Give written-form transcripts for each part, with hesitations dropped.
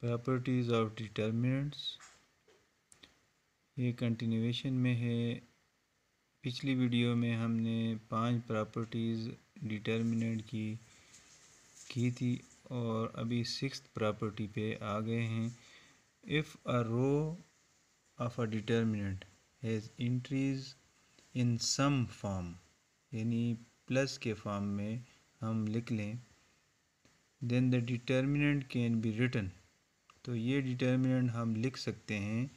Properties of determinants, ये continuation में है। पिछली वीडियो में हमने 5 प्रॉपर्टीज़ डिटर्मिनेंट की थी और अभी 6th प्रॉपर्टी पे आ गए हैं। If a row of a determinant has entries in some form, यानी प्लस के फॉर्म में हम लिख लें, then the determinant can be written, तो ये डिटर्मिनेंट हम लिख सकते हैं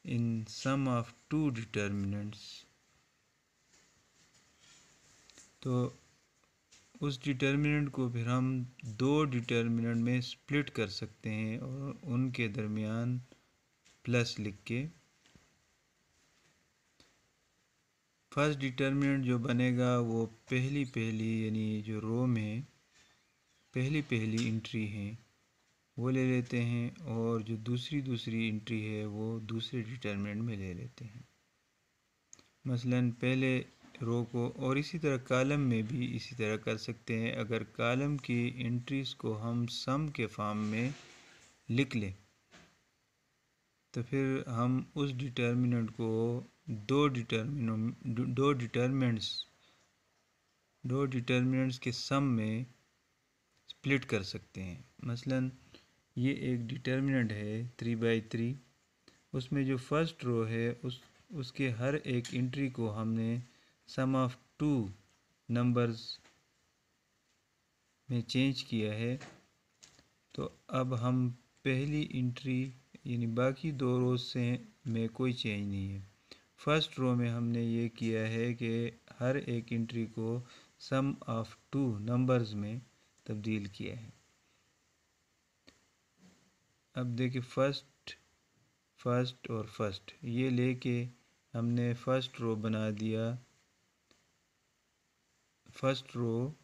इन सम ऑफ 2 डिटर्मिनेंट्स। तो उस डिटर्मिनेंट को फिर हम 2 डिटर्मिनेंट में स्प्लिट कर सकते हैं और उनके दरमियान प्लस लिख के फर्स्ट डिटर्मिनेंट जो बनेगा वो पहली यानी जो रो में पहली एंट्री है वो ले लेते हैं और जो दूसरी एंट्री है वो दूसरे डिटर्मिनेंट में ले लेते हैं। मसलन पहले रो को, और इसी तरह कॉलम में भी इसी तरह कर सकते हैं। अगर कॉलम की एंट्रीज़ को हम सम के फॉर्म में लिख लें तो फिर हम उस डिटर्मिनेंट को दो डिटर्मिनेंट्स के सम में स्प्लिट कर सकते हैं। मसलन ये एक डिटर्मिनेंट है 3/3, उसमें जो फर्स्ट रो है उसके हर एक एंट्री को हमने सम ऑफ 2 नंबर्स में चेंज किया है। तो अब हम पहली एंट्री यानी बाकी 2 रोज से में कोई चेंज नहीं है। फर्स्ट रो में हमने ये किया है कि हर एक एंट्री को सम ऑफ 2 नंबर्स में तब्दील किया है। अब देखिए फर्स्ट और फर्स्ट ये लेके हमने फर्स्ट रो बना दिया, फर्स्ट रो,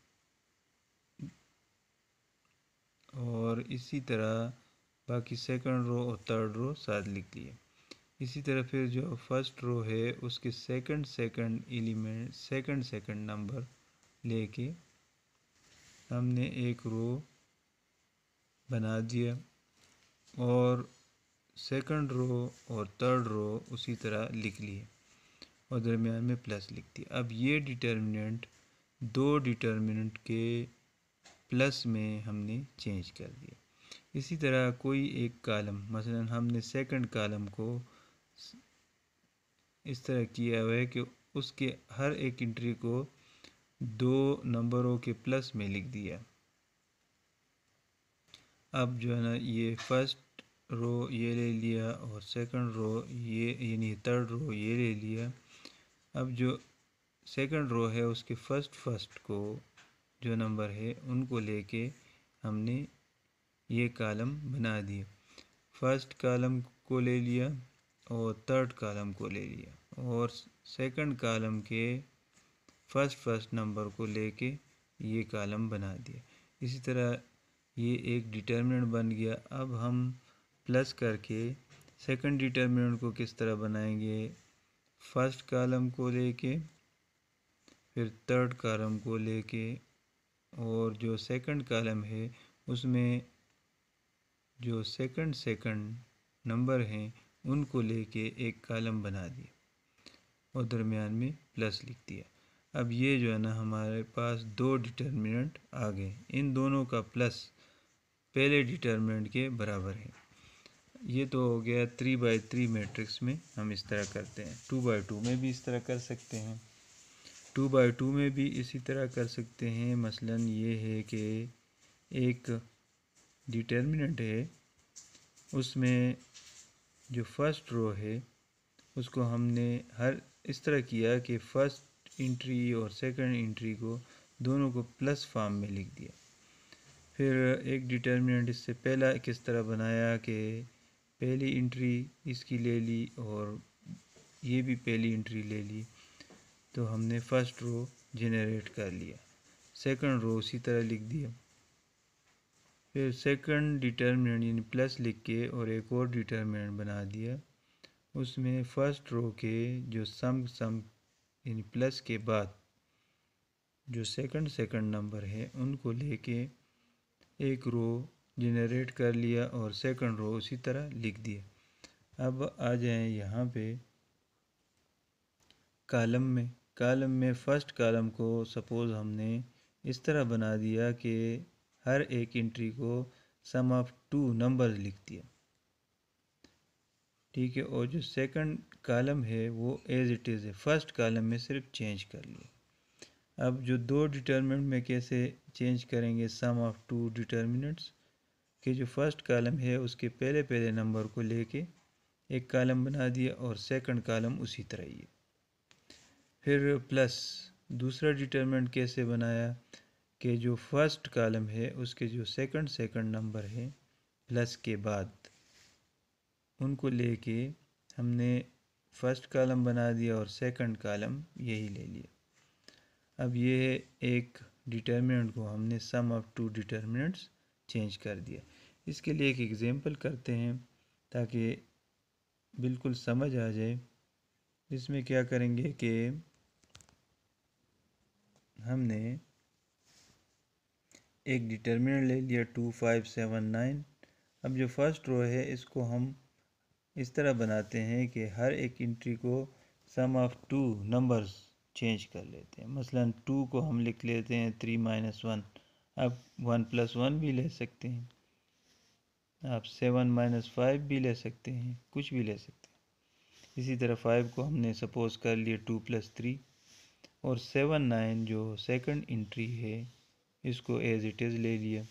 और इसी तरह बाकी सेकंड रो और थर्ड रो साथ लिख लिए। इसी तरह फिर जो फर्स्ट रो है उसके सेकंड एलिमेंट सेकंड नंबर लेके हमने एक रो बना दिया और सेकंड रो और थर्ड रो उसी तरह लिख लिए और दरमियान में प्लस लिख दिया। अब ये डिटर्मिनेंट 2 डिटर्मिनेंट के प्लस में हमने चेंज कर दिया। इसी तरह कोई एक कॉलम, मसलन हमने सेकंड कॉलम को इस तरह किया हुआ है कि उसके हर एक एंट्री को 2 नंबरों के प्लस में लिख दिया। अब जो है ना ये फर्स्ट रो ये ले लिया और सेकंड रो ये यानी थर्ड रो ये ले लिया। अब जो सेकंड रो है उसके फर्स्ट को जो नंबर है उनको लेके हमने ये कॉलम बना दिए। फर्स्ट कॉलम को ले लिया और थर्ड कॉलम को ले लिया और सेकंड कॉलम के फर्स्ट नंबर को लेके ये कॉलम बना दिया। इसी तरह ये एक डिटर्मिनेंट बन गया। अब हम प्लस करके सेकंड डिटर्मिनेंट को किस तरह बनाएंगे, फर्स्ट कॉलम को लेके फिर थर्ड कॉलम को लेके और जो सेकंड कॉलम है उसमें जो सेकंड नंबर हैं उनको लेके एक कॉलम बना दिया और दरमियान में प्लस लिख दिया। अब ये जो है ना हमारे पास 2 डिटर्मिनेंट आ गए, इन दोनों का प्लस पहले डिटर्मिनेंट के बराबर है। ये तो हो गया 3/3 मैट्रिक्स में हम इस तरह करते हैं। 2/2 में भी इस तरह कर सकते हैं, 2/2 में भी इसी तरह कर सकते हैं। मसलन ये है कि एक डिटर्मिनेंट है, उसमें जो फर्स्ट रो है उसको हमने हर इस तरह किया कि फर्स्ट एंट्री और सेकंड एंट्री को दोनों को प्लस फॉर्म में लिख दिया। फिर एक डिटर्मिनेंट इससे पहला किस तरह बनाया कि पहली एंट्री इसकी ले ली और ये भी पहली एंट्री ले ली, तो हमने फर्स्ट रो जनरेट कर लिया, सेकंड रो उसी तरह लिख दिया। फिर सेकंड डिटर्मिनेंट यानी प्लस लिख के और एक और डिटर्मिनेंट बना दिया, उसमें फर्स्ट रो के जो सम यानी प्लस के बाद जो सेकंड नंबर है उनको लेके एक रो जनरेट कर लिया और सेकंड रो उसी तरह लिख दिया। अब आ जाएं यहाँ पे कॉलम में फर्स्ट कॉलम को सपोज़ हमने इस तरह बना दिया कि हर एक एंट्री को सम ऑफ 2 नंबर्स लिख दिया, ठीक है। और जो सेकंड कॉलम है वो एज इट इज़ है, फर्स्ट कॉलम में सिर्फ चेंज कर लिया। अब जो दो डिटर्मिनेंट में कैसे चेंज करेंगे, सम ऑफ 2 डिटर्मिनेंट्स कि जो फर्स्ट कॉलम है उसके पहले पहले नंबर को लेके एक कॉलम बना दिया और सेकंड कॉलम उसी तरह ही है। फिर प्लस दूसरा डिटरमिनेंट कैसे बनाया कि जो फर्स्ट कॉलम है उसके जो सेकंड नंबर है प्लस के बाद उनको लेके हमने फर्स्ट कॉलम बना दिया और सेकंड कॉलम यही ले लिया। अब ये एक डिटर्मिनेंट को हमने सम ऑफ 2 डिटर्मिनेंट्स चेंज कर दिया। इसके लिए एक एग्जांपल करते हैं ताकि बिल्कुल समझ आ जाए। इसमें क्या करेंगे कि हमने एक डिटर्मिनेंट ले लिया 2 5 7 9। अब जो फर्स्ट रो है इसको हम इस तरह बनाते हैं कि हर एक एंट्री को सम ऑफ 2 नंबर्स चेंज कर लेते हैं। मसलन 2 को हम लिख लेते हैं 3 - 1। अब 1 + 1 भी ले सकते हैं, आप 7 - 5 भी ले सकते हैं, कुछ भी ले सकते हैं। इसी तरह 5 को हमने सपोज़ कर लिया 2 + 3 और 7 9 जो सेकंड एंट्री है इसको एज इट इज़ ले लिया।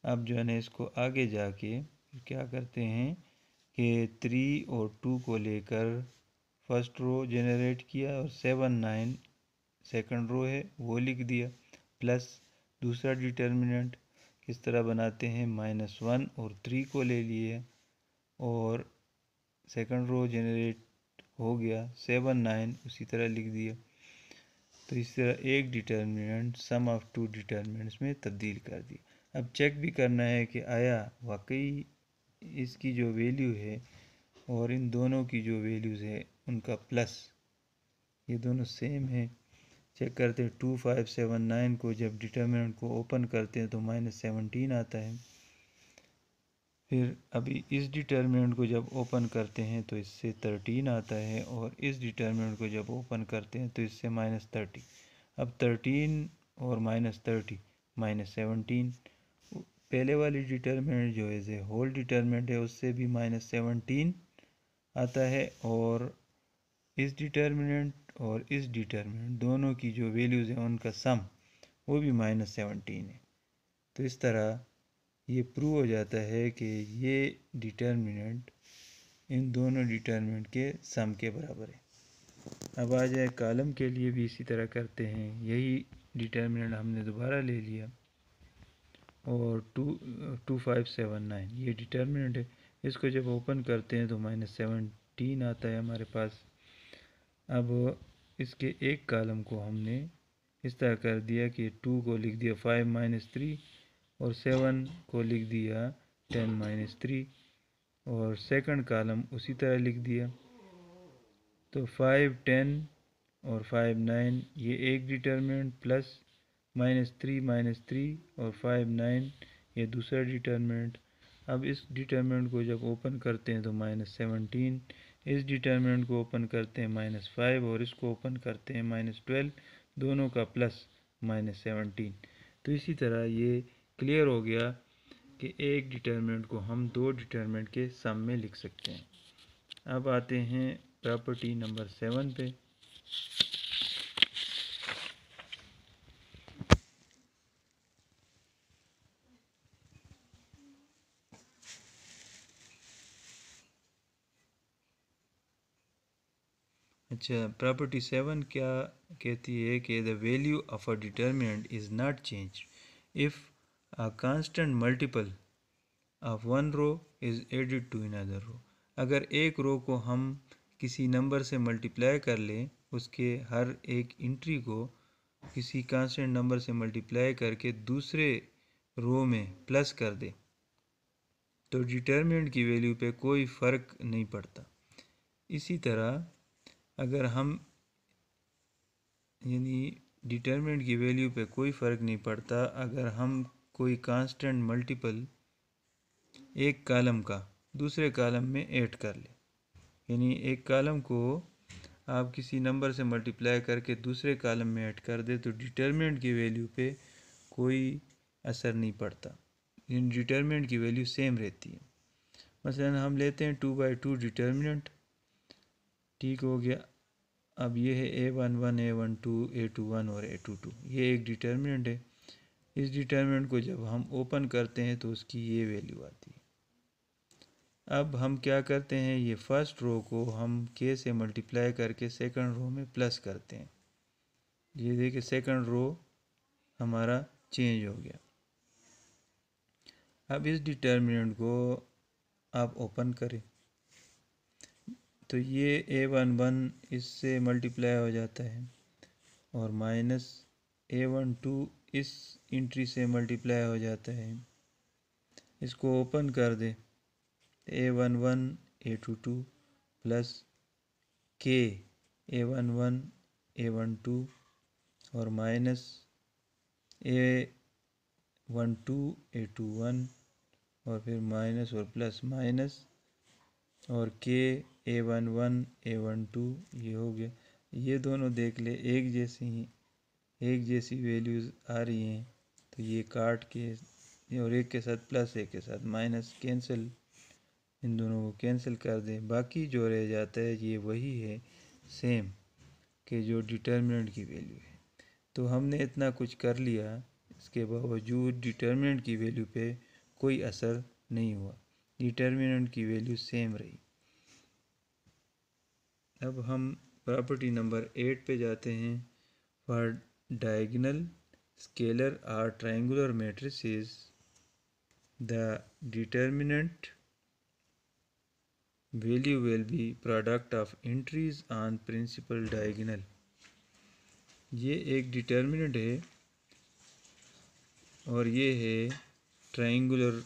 अब जो है ना इसको आगे जाके क्या करते हैं कि 3 और 2 को लेकर फर्स्ट रो जनरेट किया और 7 9 सेकंड रो है वो लिख दिया, प्लस दूसरा डिटर्मिनेंट किस तरह बनाते हैं -1 और 3 को ले लिए और सेकंड रो जनरेट हो गया, 7 9 उसी तरह लिख दिया। तो इस तरह एक डिटर्मिनेंट सम ऑफ 2 डिटर्मिनेंट्स में तब्दील कर दी। अब चेक भी करना है कि आया वाकई इसकी जो वैल्यू है और इन दोनों की जो वैल्यूज़ है उनका प्लस ये दोनों सेम है। चेक करते हैं 2 5 7 9 को जब डिटर्मिनेंट को ओपन करते हैं तो -17 आता है। फिर अभी इस डिटर्मिनेंट को जब ओपन करते हैं तो इससे 13 आता है और इस डिटर्मिनेंट को जब ओपन करते हैं तो इससे -30। अब 13 और -30 -17, पहले वाली डिटर्मिनेंट जो है होल डिटर्मिनेंट है उससे भी -17 आता है और इस डिटर्मिनेंट और इस डिटर्मिनेंट दोनों की जो वैल्यूज़ हैं उनका सम वो भी -17 है। तो इस तरह ये प्रूव हो जाता है कि ये डिटर्मिनेंट इन दोनों डिटर्मिनेंट के सम के बराबर है। अब आ जाए कॉलम के लिए भी इसी तरह करते हैं। यही डिटर्मिनेंट हमने दोबारा ले लिया और 2 5 7 9 ये डिटर्मिनेंट है। इसको जब ओपन करते हैं तो -17 आता है हमारे पास। अब इसके एक कॉलम को हमने इस तरह कर दिया कि 2 को लिख दिया 5 - 3 और 7 को लिख दिया 10 - 3 और सेकंड कॉलम उसी तरह लिख दिया। तो 5 10 और 5 9 ये एक डिटर्मिनेंट प्लस -3 - 3 और 5 9 ये दूसरा डिटर्मिनेंट। अब इस डिटर्मिनेंट को जब ओपन करते हैं तो -17, इस डिटर्मिनेंट को ओपन करते हैं -5 और इसको ओपन करते हैं -12, दोनों का प्लस -17। तो इसी तरह ये क्लियर हो गया कि एक डिटर्मिनेंट को हम दो डिटर्मिनेंट के सम में लिख सकते हैं। अब आते हैं प्रॉपर्टी नंबर 7 पे। अच्छा, प्रॉपर्टी 7 क्या कहती है कि the value of a determinant is not change if a constant multiple of one row is added to another row. अगर एक रो को हम किसी नंबर से मल्टीप्लाई कर लें, उसके हर एक एंट्री को किसी कांस्टेंट नंबर से मल्टीप्लाई करके दूसरे रो में प्लस कर दें, तो डिटर्मिनेंट की वैल्यू पे कोई फ़र्क नहीं पड़ता। इसी तरह अगर हम यानी डिटर्मिनेंट की वैल्यू पे कोई फ़र्क नहीं पड़ता अगर हम कोई कांस्टेंट मल्टीपल एक कॉलम का दूसरे कॉलम में ऐड कर ले, यानी एक कॉलम को आप किसी नंबर से मल्टीप्लाई करके दूसरे कॉलम में ऐड कर दे तो डिटर्मिनेंट की वैल्यू पे कोई असर नहीं पड़ता, इन डिटर्मिनेंट की वैल्यू सेम रहती है। मसलन हम लेते हैं 2/2 डिटर्मिनेंट, ठीक हो गया। अब ये है A11, A12, A21 और A22, ये एक डिटर्मिनेंट है। इस डिटर्मिनेंट को जब हम ओपन करते हैं तो उसकी ये वैल्यू आती है। अब हम क्या करते हैं, ये फर्स्ट रो को हम K से मल्टीप्लाई करके सेकंड रो में प्लस करते हैं। ये देखिए सेकंड रो हमारा चेंज हो गया। अब इस डिटर्मिनेंट को आप ओपन करें तो ये A11 इससे मल्टीप्लाई हो जाता है और माइनस A12 इस इंट्री से मल्टीप्लाई हो जाता है। इसको ओपन कर दे, A11 A22 plus K A11 A12 और माइनस A12 A21 और फिर माइनस और प्लस माइनस और K A11 A12, ये हो गया। ये दोनों देख ले एक जैसी वैल्यूज़ आ रही हैं, तो ये काट के और एक के साथ प्लस एक के साथ माइनस कैंसिल, इन दोनों को कैंसिल कर दें। बाकी जो रह जाता है ये वही है सेम कि जो डिटर्मिनेंट की वैल्यू है। तो हमने इतना कुछ कर लिया, इसके बावजूद डिटर्मिनेंट की वैल्यू पे कोई असर नहीं हुआ, डिटर्मिनेंट की वैल्यू सेम रही। अब हम प्रॉपर्टी नंबर 8 पे जाते हैं। For diagonal scalar or triangular matrices the determinant value will be product of entries on principal diagonal। ये एक डिटर्मिनेंट है और ये है ट्रायंगुलर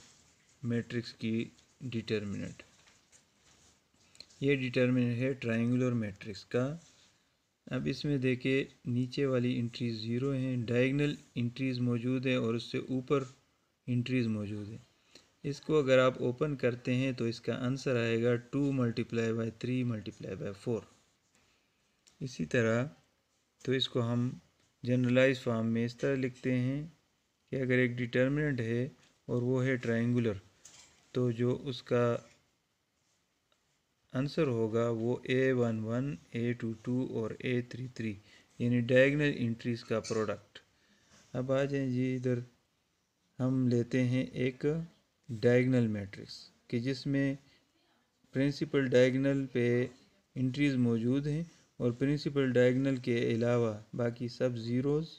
मैट्रिक्स की डिटर्मिनेंट। ये डिटर्मिनेंट है ट्रायंगुलर मैट्रिक्स का। अब इसमें देखिए नीचे वाली इंट्रीज ज़ीरो हैं, डायगोनल इंट्रीज मौजूद है और उससे ऊपर इंट्रीज मौजूद है। इसको अगर आप ओपन करते हैं तो इसका आंसर आएगा 2 × 3 × 4। इसी तरह तो इसको हम जनरलाइज फॉर्म में इस तरह लिखते हैं कि अगर एक डिटर्मिनेंट है और वो है ट्रायंगुलर, तो जो उसका आंसर होगा वो A11, A22 और A33, यानी डायगोनल इंट्रीज का प्रोडक्ट। अब आ जाए जी इधर, हम लेते हैं एक डायगोनल मैट्रिक्स कि जिसमें प्रिंसिपल डायगोनल पे इंट्रीज मौजूद हैं और प्रिंसिपल डायगोनल के अलावा बाकी सब ज़ीरोज़।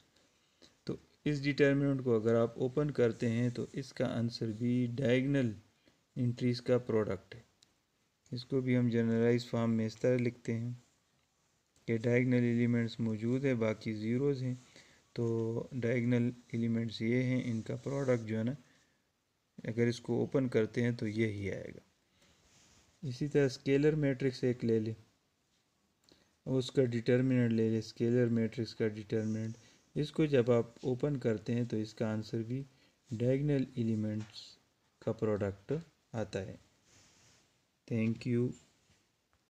तो इस डिटर्मिनेंट को अगर आप ओपन करते हैं तो इसका आंसर भी डायगोनल इंट्रीज का प्रोडक्ट है। इसको भी हम जनरलाइज फॉर्म में इस तरह लिखते हैं कि डायगोनल एलिमेंट्स मौजूद है, बाकी ज़ीरोज़ हैं, तो डायगोनल एलिमेंट्स ये हैं, इनका प्रोडक्ट जो है ना, अगर इसको ओपन करते हैं तो यही आएगा। इसी तरह स्केलर मैट्रिक्स एक ले ले और उसका डिटर्मिनेंट ले ले, स्केलर मैट्रिक्स का डिटर्मिनेंट। इसको जब आप ओपन करते हैं तो इसका आंसर भी डायगोनल एलिमेंट्स का प्रोडक्ट आता है। Thank you.